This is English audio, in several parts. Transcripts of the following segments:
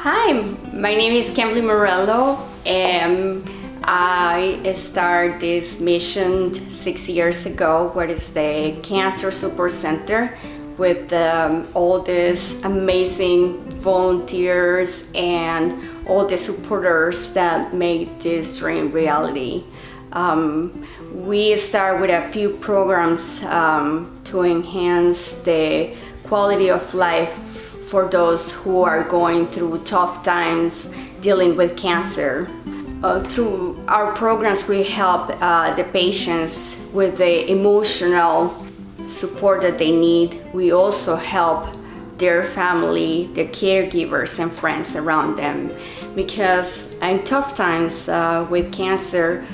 Hi, my name is Kimberly Morello, and I started this mission 6 years ago, what is the Cancer Support Center, with all these amazing volunteers and all the supporters that made this dream reality. We start with a few programs to enhance the quality of life for those who are going through tough times dealing with cancer. Through our programs, we help the patients with the emotional support that they need. We also help their family, their caregivers and friends around them. Because in tough times with cancer,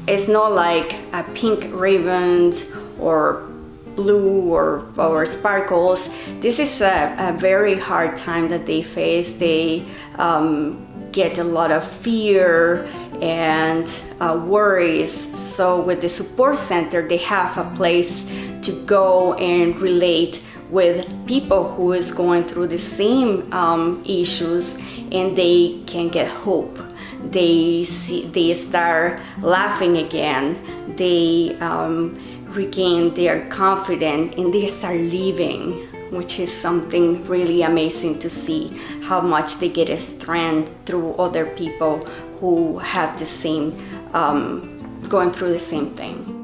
it's not like a pink ribbons or blue or sparkles. This is a very hard time that they face. They get a lot of fear and worries. So with the support center, they have a place to go and relate with people who is going through the same issues, and they can get hope. They start laughing again. They regain their confidence and they start living, which is something really amazing to see, how much they get a strength through other people who have the same, going through the same thing.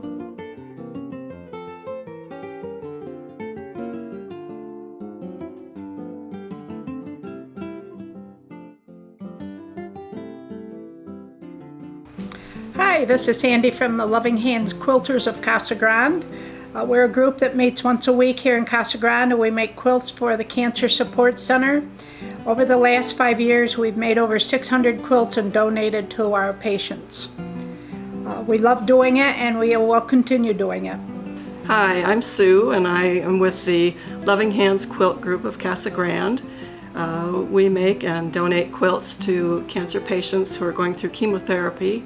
Hi, this is Sandy from the Loving Hands Quilters of Casa Grande. We're a group that meets once a week here in Casa Grande, and we make quilts for the Cancer Support Center. Over the last 5 years, we've made over 600 quilts and donated to our patients. We love doing it, and we will continue doing it. Hi, I'm Sue, and I am with the Loving Hands Quilt Group of Casa Grande. We make and donate quilts to cancer patients who are going through chemotherapy.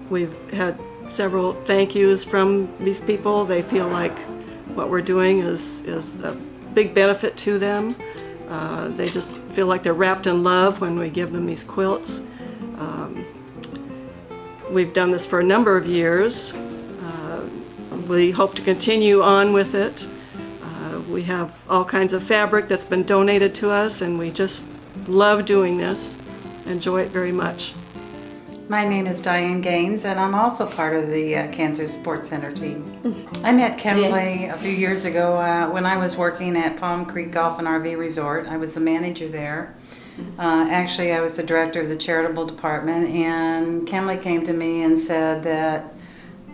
We've had several thank yous from these people. They feel like what we're doing is a big benefit to them. They just feel like they're wrapped in love when we give them these quilts. We've done this for a number of years. We hope to continue on with it. We have all kinds of fabric that's been donated to us, and we just love doing this, enjoy it very much. My name is Diane Gaines, and I'm also part of the Cancer Support Center team. I met Kimberly a few years ago when I was working at Palm Creek Golf and RV Resort. I was the manager there. Actually, I was the director of the charitable department, and Kimberly came to me and said that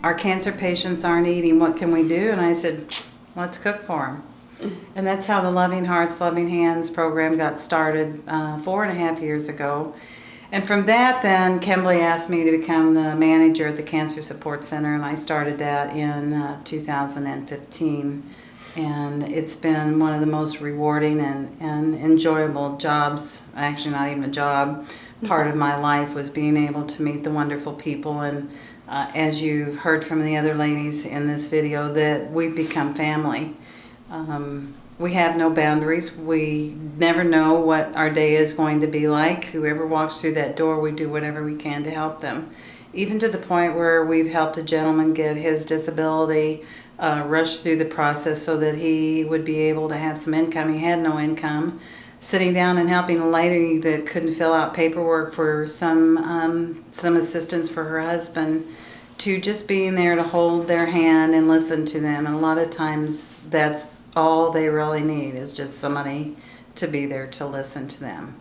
our cancer patients aren't eating. What can we do? And I said, let's cook for them. And that's how the Loving Hearts, Loving Hands program got started 4.5 years ago. And from that, then, Kimberly asked me to become the manager at the Cancer Support Center, and I started that in 2015. And it's been one of the most rewarding and enjoyable jobs, actually not even a job, part of my life was being able to meet the wonderful people. And as you've heard from the other ladies in this video, that we've become family. We have no boundaries. We never know what our day is going to be like. Whoever walks through that door, we do whatever we can to help them. Even to the point where we've helped a gentleman get his disability rushed through the process so that he would be able to have some income. He had no income. Sitting down and helping a lady that couldn't fill out paperwork for some assistance for her husband, to just being there to hold their hand and listen to them. And a lot of times that's all they really need, is just somebody to be there to listen to them.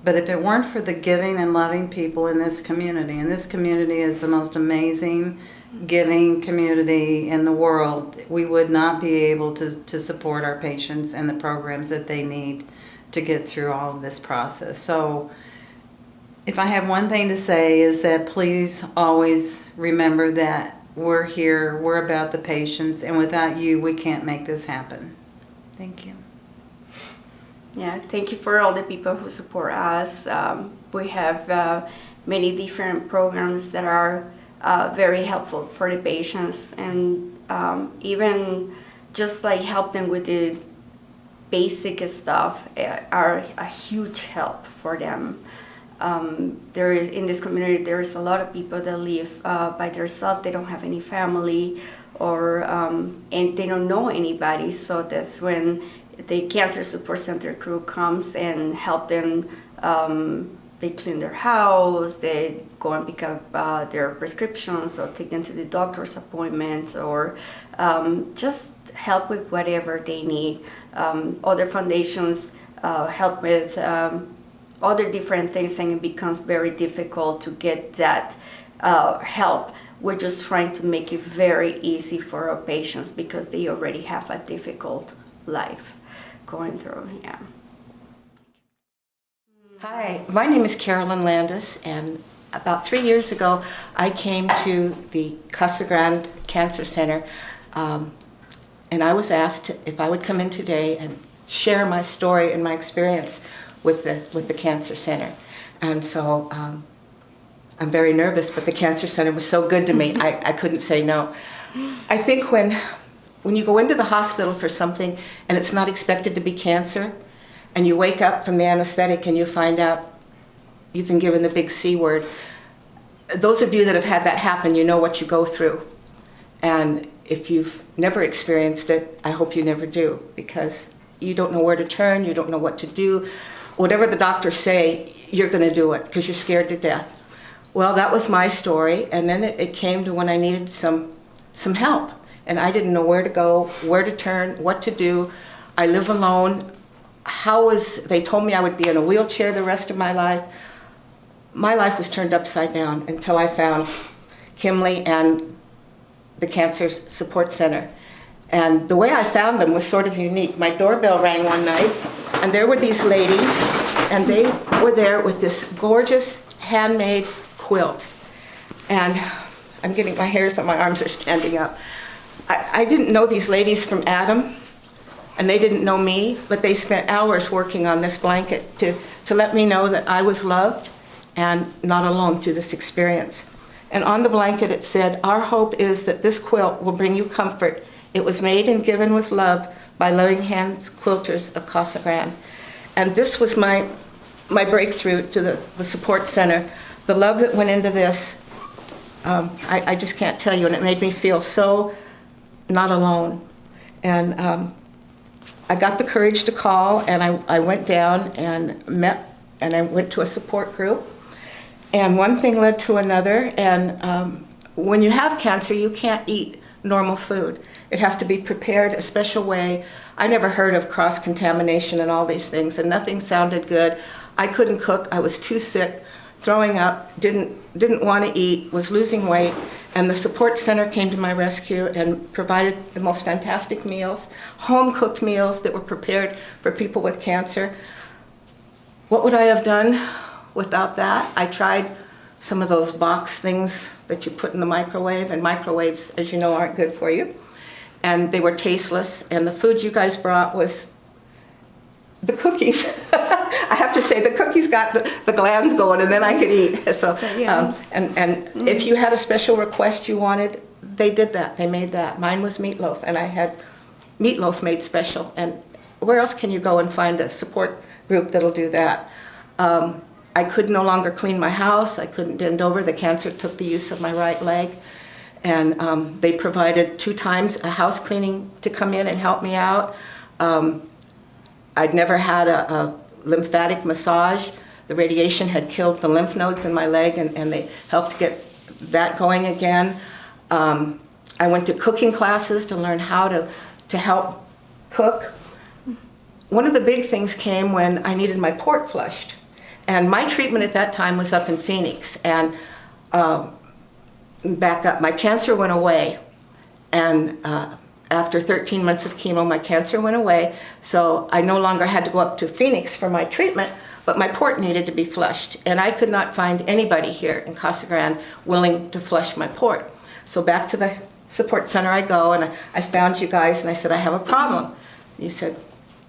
But if it weren't for the giving and loving people in this community, and this community is the most amazing giving community in the world, we would not be able to support our patients and the programs that they need to get through all of this process. So if I have one thing to say, is that please always remember that we're here, we're about the patients, and without you, we can't make this happen. Thank you. Yeah, thank you for all the people who support us. We have many different programs that are very helpful for the patients, and even just like help them with the basic stuff are a huge help for them. There is, in this community, there is a lot of people that live by themselves. They don't have any family, or and they don't know anybody. So that's when the Cancer Support Center crew comes and help them. They clean their house, they go and pick up their prescriptions, or take them to the doctor's appointments, or just help with whatever they need. Other foundations help with other different things, and it becomes very difficult to get that help. We're just trying to make it very easy for our patients because they already have a difficult life going through. Yeah. Hi, my name is Carolyn Landis, and about 3 years ago I came to the Casa Grande Cancer Center, and I was asked if I would come in today and share my story and my experience with the Cancer Center. And so I'm very nervous, but the Cancer Center was so good to me, I couldn't say no. I think when you go into the hospital for something and it's not expected to be cancer, and you wake up from the anesthetic and you find out you've been given the big C word. Those of you that have had that happen, you know what you go through. And if you've never experienced it, I hope you never do, because you don't know where to turn, you don't know what to do. Whatever the doctors say, you're going to do it because you're scared to death. Well, that was my story, and then it came to when I needed some help, and I didn't know where to go, where to turn, what to do. I live alone. They told me I would be in a wheelchair the rest of my life. My life was turned upside down until I found Kimley and the Cancer Support Center. And the way I found them was sort of unique. My doorbell rang one night, and there were these ladies, and they were there with this gorgeous handmade quilt. And I'm getting, my hairs on my arms are standing up. I didn't know these ladies from Adam, and they didn't know me, but they spent hours working on this blanket to let me know that I was loved and not alone through this experience. And on the blanket it said, "Our hope is that this quilt will bring you comfort. It was made and given with love by Loving Hands Quilters of Casa Grande." And this was my breakthrough to the support center. The love that went into this, I just can't tell you, and it made me feel so not alone. And I got the courage to call, and I went down and met, and I went to a support group. And one thing led to another, and when you have cancer, you can't eat normal food. It has to be prepared a special way. I never heard of cross-contamination and all these things, and nothing sounded good. I couldn't cook, I was too sick, throwing up, didn't want to eat, was losing weight, and the support center came to my rescue and provided the most fantastic meals, home-cooked meals that were prepared for people with cancer. What would I have done without that? I tried some of those box things that you put in the microwave, and microwaves, as you know, aren't good for you. And they were tasteless, and the food you guys brought was the cookies. I have to say, the cookies got the glands going, and then I could eat. So, and if you had a special request you wanted, they did that. They made that. Mine was meatloaf, and I had meatloaf made special. And where else can you go and find a support group that'll do that? I could no longer clean my house. I couldn't bend over. The cancer took the use of my right leg. And they provided 2 times a house cleaning to come in and help me out. I'd never had a lymphatic massage. The radiation had killed the lymph nodes in my leg, and they helped get that going again. I went to cooking classes to learn how to help cook. One of the big things came when I needed my port flushed. And my treatment at that time was up in Phoenix. And back up, my cancer went away. And after 13 months of chemo, my cancer went away. So I no longer had to go up to Phoenix for my treatment, but my port needed to be flushed. And I could not find anybody here in Casa Grande willing to flush my port. So back to the support center I go, and I found you guys, and I said, I have a problem. You said,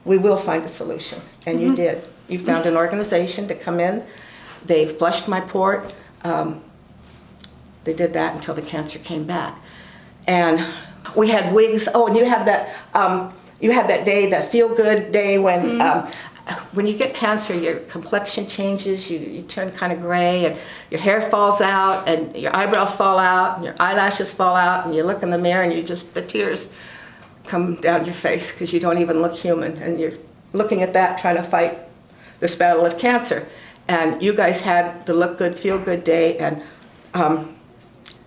we will find a solution. And you did. You found an organization to come in. They flushed my port. They did that until the cancer came back. And we had wigs. Oh, and you had that you had that day, that feel-good day when you get cancer, your complexion changes, you turn kind of gray, and your hair falls out, and your eyebrows fall out, and your eyelashes fall out, and you look in the mirror, and the tears come down your face because you don't even look human, and you're looking at that, trying to fight this battle of cancer. And you guys had the Look Good, Feel Good day, and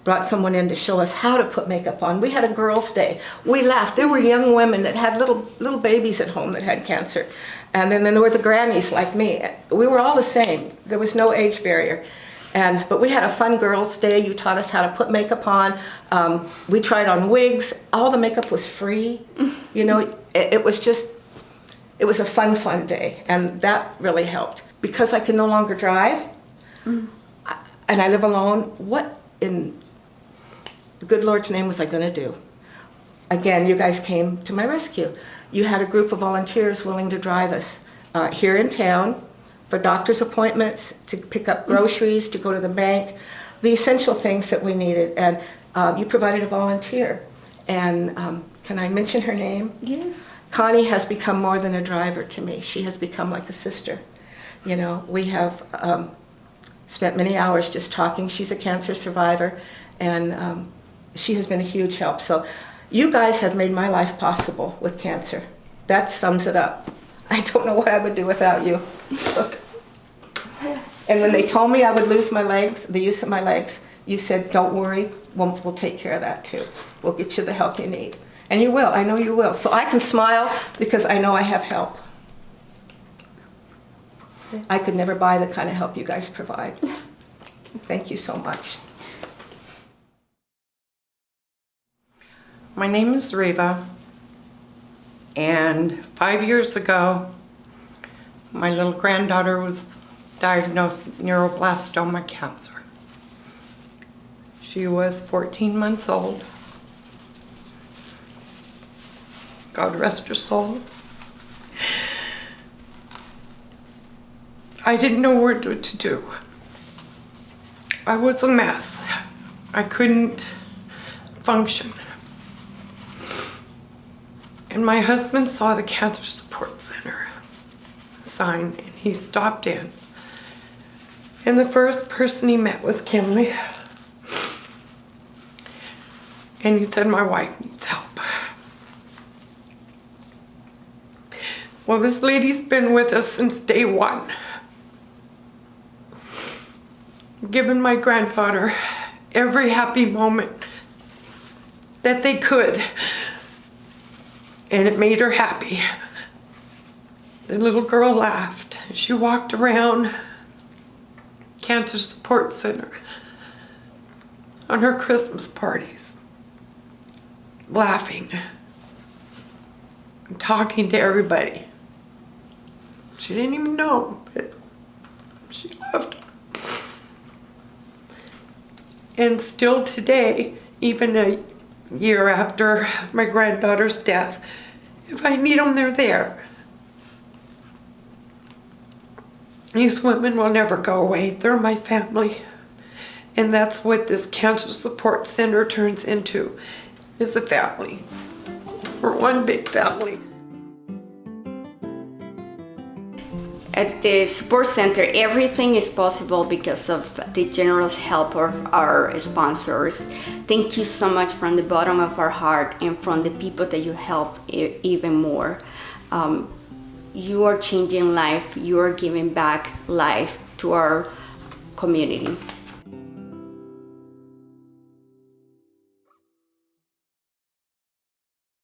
brought someone in to show us how to put makeup on. We had a girls' day. We laughed. There were young women that had little babies at home that had cancer. And then there were the grannies like me. We were all the same. There was no age barrier. But we had a fun girls' day. You taught us how to put makeup on. We tried on wigs. All the makeup was free. You know, it was a fun day. And that really helped. Because I can no longer drive, and I live alone, what in the good Lord's name was I going to do? Again, you guys came to my rescue. You had a group of volunteers willing to drive us here in town for doctor's appointments, to pick up groceries, to go to the bank, the essential things that we needed. And you provided a volunteer. And can I mention her name? Yes. Connie has become more than a driver to me. She has become like a sister. You know, we have spent many hours just talking. She's a cancer survivor, and she has been a huge help. So you guys have made my life possible with cancer. That sums it up. I don't know what I would do without you. And when they told me I would lose my legs, the use of my legs, you said, don't worry, we'll take care of that too. We'll get you the help you need. And you will, I know you will. So I can smile because I know I have help. I could never buy the kind of help you guys provide. Thank you so much. My name is Reba, and 5 years ago, my little granddaughter was diagnosed with neuroblastoma cancer. She was 14 months old. God rest her soul. I didn't know what to do. I was a mess. I couldn't function. And my husband saw the Cancer Support Center sign, and he stopped in. And the first person he met was Kimberly. And he said, my wife needs help. Well, this lady's been with us since day one. Given my granddaughter every happy moment that they could. And it made her happy. The little girl laughed. She walked around Cancer Support Center on her Christmas parties, laughing and talking to everybody. She didn't even know, but she loved them. And still today, even a year after my granddaughter's death, if I need them, they're there. These women will never go away. They're my family. And that's what this Cancer Support Center turns into, is a family. We're one big family. At the support center, everything is possible because of the generous help of our sponsors. Thank you so much from the bottom of our heart and from the people that you help even more. You are changing life. You are giving back life to our community.